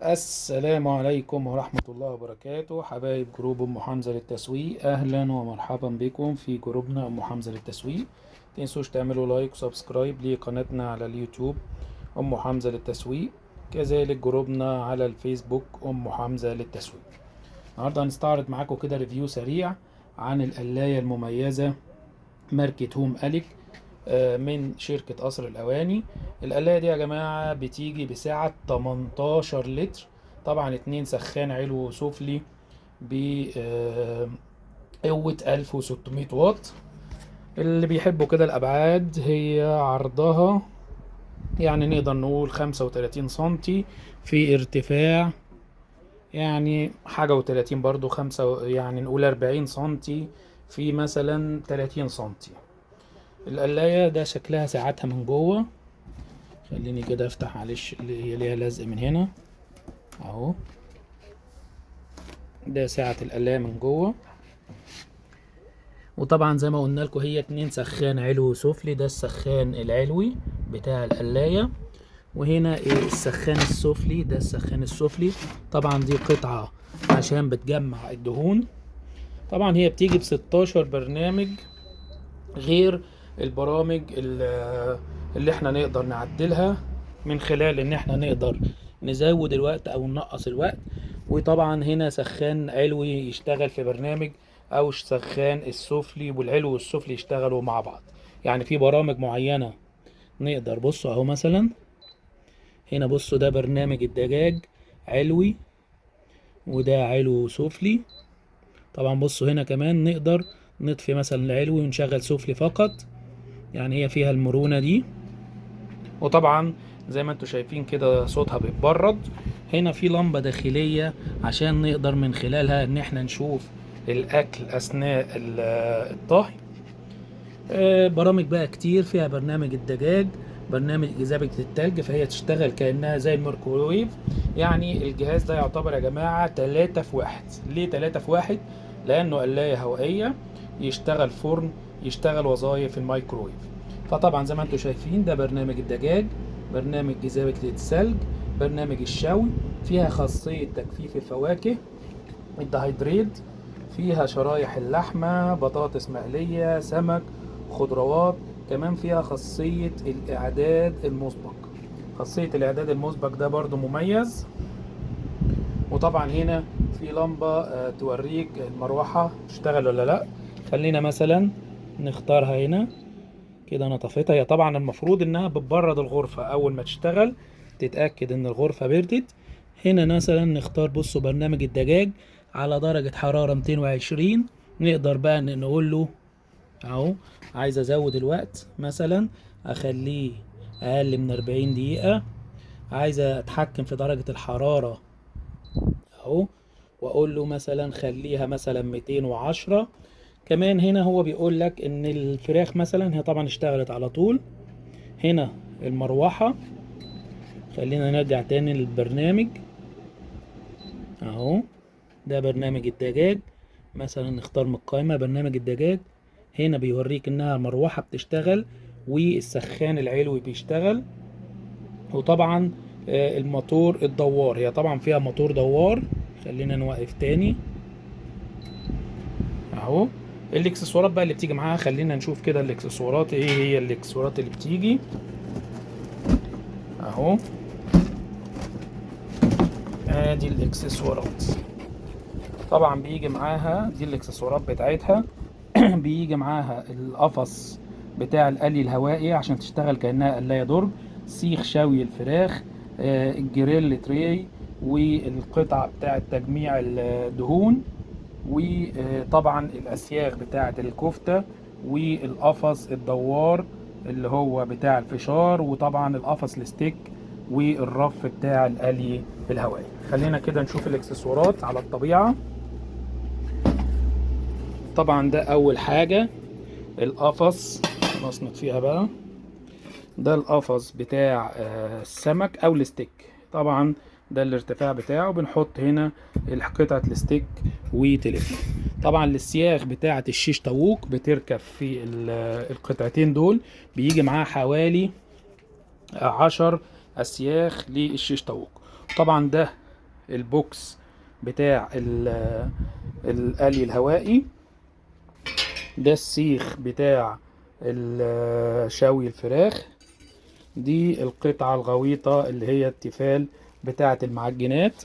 السلام عليكم ورحمة الله وبركاته، حبايب جروب أم حمزة للتسويق. أهلا ومرحبا بكم في جروبنا أم حمزة للتسويق. متنسوش تعملوا لايك وسبسكرايب لقناتنا على اليوتيوب أم حمزة للتسويق، كذلك جروبنا على الفيسبوك أم حمزة للتسويق. النهاردة هنستعرض معاكم كده ريفيو سريع عن القلاية المميزة ماركة هوم أليك من شركة قصر الأواني. القلاية دي يا جماعة بتيجي بسعة 18 لتر، طبعا 2 سخان علو وسفلي بقوة 1600 واط. اللي بيحبوا كده الأبعاد، هي عرضها يعني نقدر نقول 35 سنتي، في ارتفاع يعني حاجة وتلاتين برضو خمسة، يعني نقول 40 سنتي في مثلا 30 سنتي. القلاية ده شكلها ساعتها من جوه. خليني كده افتح، معلش اللي هي ليها لزق من هنا اهو. ده ساعة القلاية من جوه، وطبعا زي ما قلنا لكم هي 2 سخان علوي وسفلي. ده السخان العلوي بتاع القلاية، وهنا السخان السفلي. ده السخان السفلي. طبعا دي قطعة عشان بتجمع الدهون. طبعا هي بتيجي ب16 برنامج، غير البرامج اللي احنا نقدر نعدلها من خلال ان احنا نقدر نزود الوقت او ننقص الوقت. وطبعا هنا سخان علوي يشتغل في برنامج، او سخان السفلي والعلو والسفلي يشتغلوا مع بعض. يعني في برامج معينة نقدر، بصوا اهو مثلا هنا، بصوا ده برنامج الدجاج علوي، وده علو وسفلي. طبعا بصوا هنا كمان نقدر نطفي مثلا العلوي ونشغل سفلي فقط، يعني هي فيها المرونة دي. وطبعا زي ما انتم شايفين كده صوتها بيتبرد. هنا في لمبة داخلية عشان نقدر من خلالها ان احنا نشوف الاكل اثناء الطهي. برامج بقى كتير فيها برنامج الدجاج، برنامج إذابة التلج، فهي تشتغل كأنها زي الميكروويف. يعني الجهاز ده يعتبر يا جماعة 3 في 1. ليه 3 في 1؟ لأنه قلاية هوائية، يشتغل فرن، يشتغل وظائف الميكروويف. فطبعا زي ما انتم شايفين ده برنامج الدجاج، برنامج إذابة الثلج، برنامج الشوي. فيها خاصية تجفيف الفواكه الدهيدريد، فيها شرايح اللحمة، بطاطس مقلية، سمك، خضروات. كمان فيها خاصية الإعداد المسبق. خاصية الإعداد المسبق ده برضو مميز. وطبعا هنا في لمبة توريك المروحة تشتغل ولا لأ. خلينا مثلا نختارها هنا كده. أنا طفيتها. هي طبعا المفروض إنها بتبرد الغرفة أول ما تشتغل، تتأكد إن الغرفة بردت. هنا مثلا نختار، بصوا برنامج الدجاج على درجة حرارة 220. نقدر بقى نقول له اهو عايز ازود الوقت، مثلا اخليه اقل من 40 دقيقة. عايز اتحكم في درجة الحرارة اهو، واقول له مثلا خليها مثلا 210. كمان هنا هو بيقول لك ان الفراخ مثلا هي طبعا اشتغلت على طول. هنا المروحة، خلينا نرجع تاني للبرنامج اهو. ده برنامج الدجاج، مثلا نختار من القائمة برنامج الدجاج. هنا بيوريك انها مروحة بتشتغل والسخان العلوي بيشتغل. وطبعا الموتور الدوار، هي طبعا فيها موتور دوار. خلينا نوقف تاني اهو. الاكسسوارات بقى اللي بتيجي معاها، خلينا نشوف كده الاكسسوارات ايه هي. الاكسسوارات اللي بتيجي اهو، ادي الاكسسوارات. طبعا بيجي معاها دي الاكسسوارات بتاعتها. بيجي معاها القفص بتاع القلي الهوائي عشان تشتغل كأنها قلاية درج، سيخ شوي الفراخ، الجريل تري، والقطعة بتاعة تجميع الدهون، وطبعا الأسياخ بتاعة الكفتة، والقفص الدوار اللي هو بتاع الفشار، وطبعا القفص الستيك، والرف بتاع القلي الهوائي. خلينا كده نشوف الاكسسوارات على الطبيعة. طبعا ده أول حاجة القفص، خلاص نطفيها بقى. ده القفص بتاع السمك او الستيك. طبعا ده الارتفاع بتاعه، بنحط هنا قطعة الستيك وتلف. طبعا السياخ بتاعة الشيش طاووق بتركب في القطعتين دول. بيجي معاه حوالي 10 اسياخ للشيش طاووق. طبعا ده البوكس بتاع القلي الهوائي. ده السيخ بتاع شوي الفراخ. دي القطعة الغويطة اللي هي التيفال بتاعة المعجنات.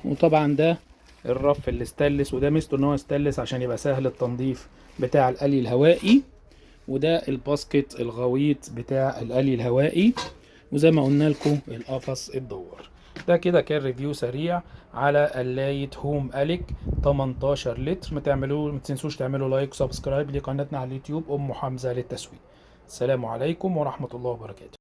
وطبعا ده الرف الاستانلس، وده ميزته ان هو استانلس عشان يبقى سهل التنظيف بتاع القلي الهوائي. وده الباسكت الغويط بتاع القلي الهوائي. وزي ما قلنا لكم القفص الدور. ده كده كان ريفيو سريع على قلاية هوم أليك 18 لتر. ما تنسوش تعملوا لايك وسبسكرايب لقناتنا على اليوتيوب أم حمزة للتسويق. السلام عليكم ورحمة الله وبركاته.